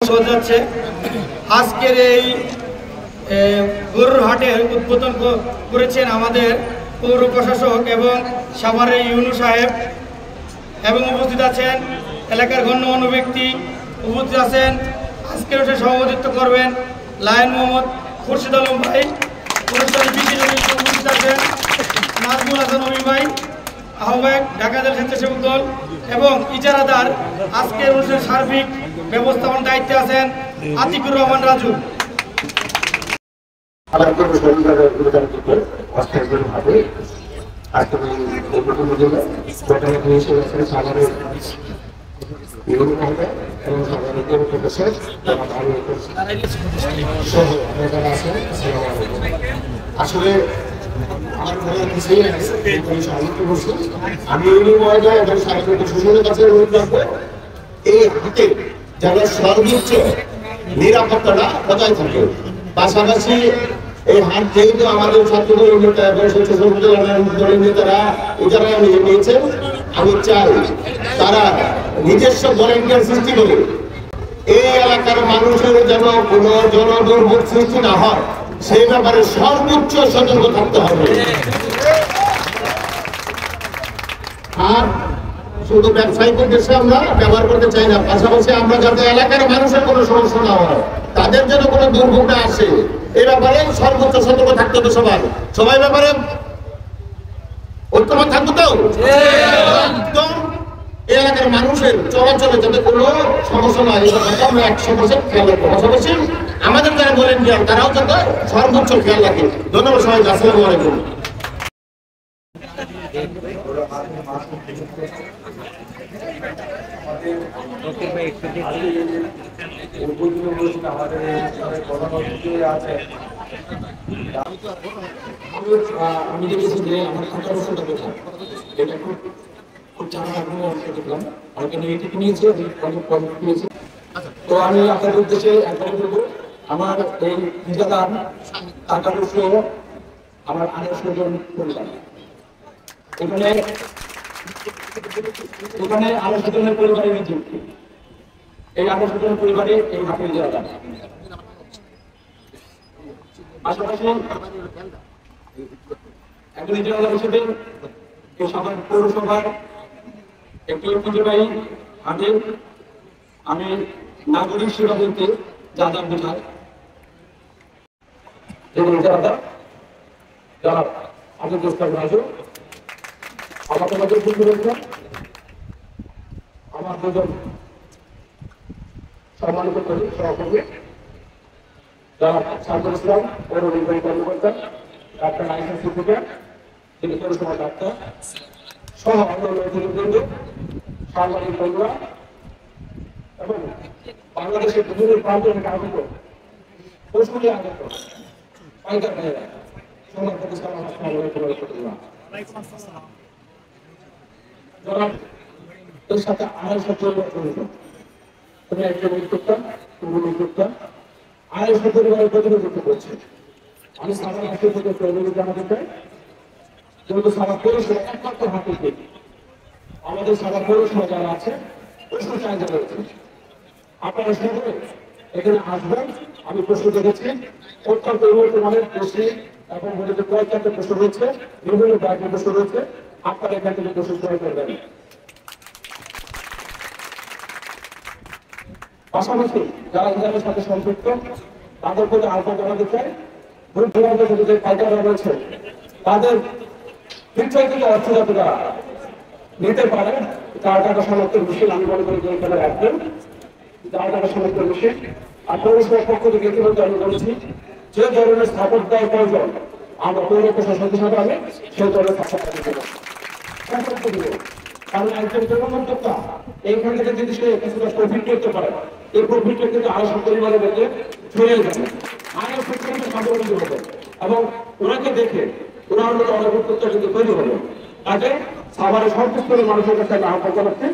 যাচ্ছে আজকের এই গরুর হাটের উদ্বোধন করেছেন আমাদের পৌর প্রশাসক এবং সাভারের ইউনু সাহেব এবং উপস্থিত আছেন এলাকার গণ্যমান্য ব্যক্তি উপস্থিত আছেন। আজকের ওটা সভাপতিত্ব করবেন লায়ন মোহাম্মদ খুরশিদ আলম ভাই, অনুষ্ঠানে বিশেষ উপস্থিত আছেন নাজমুল হাসান অমি ভাই, আহ্বায়ক ঢাকা জেলা স্বেচ্ছাসেবক দল এবং ইজারাদার। আজকের অনুষ্ঠানের সার্বিক ব্যবস্থাপনার দায়িত্বে আছেন আতিকুর রহমান রাজু। আসলে আমি এই হাতে যেন সর্বোচ্চ নিরাপত্তাটা বজায় থাকে। পাশাপাশি এই হাট যেহেতু আমাদের ছাত্রদল নেতারা ইজারা নিয়েছেন, আমি চাই তারা নিজস্ব ভলেন্টিয়ার সৃষ্টি করে এই এলাকার মানুষের যেন কোনো জনদুর্ভোগ সৃষ্টি না হয় সেই ব্যাপারে সর্বোচ্চ সতর্ক থাকতে হবে। আর শুধু ব্যবসায়িক উদ্দেশ্যে আমরা ব্যবহার করতে চাই না, পাশাপাশি আমরা যাতে এলাকার মানুষের কোনো সমস্যা না হয়, তাদের যেন কোনো দুর্ভোগ না আসে এই ব্যাপারে সর্বোচ্চ সতর্ক থাকতে হবে। সবাই ব্যাপারে ঐক্যমত থাকবো তো একদম এলাকার মানুষের চলাচলে যাতে কোনো সমস্যা না হয় এই ব্যাপারে আমরা 100% খেয়াল রাখবো। পাশাপাশি আমাদের যারা ভলেন্টিয়ার তারাও যাতে সর্বোচ্চ খেয়াল রাখে। ধন্যবাদ সবাইকে। আসসালামু আলাইকুম। আমি দেখেছি যে আমার খাতা বছরটা কোথায় এটা খুব জানা দেখলাম আমাকে নেগেটিভ নিয়েছে, নিয়েছে। তো আমি আপনাদের উদ্দেশ্যে একবারে বলবো, আমার এই নিজেদার টাকা পয়সা আমার 800 জন পরিবার, এখানে 800 জনের পরিবারে নিযুক্ত। এই 800 জনের পরিবারে এই হাটের জায়গা পাশাপাশি একজন ইজারাদার হিসেবে এই সবার পৌরসভার একটি ঐতিহ্যবাহী হাটে আমি নাগরিক সেবা বলতে যা যা বোঝায় ইজারাদার যারা আমাদের প্রস্তাব আসো আমার তোমাদের বুঝতে পেরেছেন। আমার দুজন সম্মানিত করি সহকর্মী যারা সাইদুল ইসলাম পৌর নির্বাহী কর্মকর্তা, ডাক্তার আইসা সিদ্দিকা যিনি পৌরসভা ডাক্তার সহ অন্যান্য অতিথিবৃন্দ, সাংবাদিক বন্ধুরা এবং বাংলাদেশের বিভিন্ন প্রান্ত থেকে আগত পশুগুলি আগত পাইকার ভাইয়েরা সম্মান প্রতিষ্ঠান এর সাথে 250 পরিবার জড়িত। তুমি একজন উদ্যোক্তা, তুমি উদ্যোক্তা 250 পরিবারের প্রতিনিধিত্ব করছে। আমি সাধারণ হাটের থেকে প্রয়োজনীয় জানাতে চাই, যেহেতু সারা পৌরসভা একমাত্র হাটের দিক আমাদের সারা পৌরসভা যারা আছে প্রশ্ন চাহিদা রয়েছে। আপনারা সকলে এখানে আসবেন। আমি প্রশ্ন দেখেছি অত্যন্ত উন্নতমানের প্রশ্ন এবং বলেছে কয়েকটা প্রশ্ন রয়েছে, বিভিন্ন ব্যাগের প্রশ্ন রয়েছে, আপনারা এখান থেকে প্রশ্ন তৈরি করবেন। পাশাপাশি যারা ইজারার সাথে সম্পৃক্ত তাদের প্রতি আহ্বান জানাতে চাই, দূর দূরান্ত থেকে যে পাইকাররা রয়েছে তাদের নিশ্চয় থেকে অর্থ যাতে নিতে পারে। যার টাকা সমর্থন মেশিন আমি মনে করি যে এখানে রাখবেন, যার টাকা সমর্থন মেশিন। আর পৌরসভার পক্ষ থেকে ইতিমধ্যে আমি বলেছি যে ধরনের স্থাপন দেওয়ার প্রয়োজন আমরা পৌর প্রশাসনের সাথে আমি সেই ধরনের কারণ একজন জনমন্তব্য এইখান থেকে যদি সে কিছুটা প্রফিট করতে পারে, এই প্রফিটটা কিন্তু আরো পরিবারের মধ্যে ছড়িয়ে যাবে, আরো স্বাবলম্বী হবে এবং ওনাকে দেখে ওনার মধ্যে অনেক উদ্যোক্তা কিন্তু তৈরি হবে। কাজে সাভারের সর্বস্তরের মানুষের কাছে আমি আহ্বান জানাচ্ছি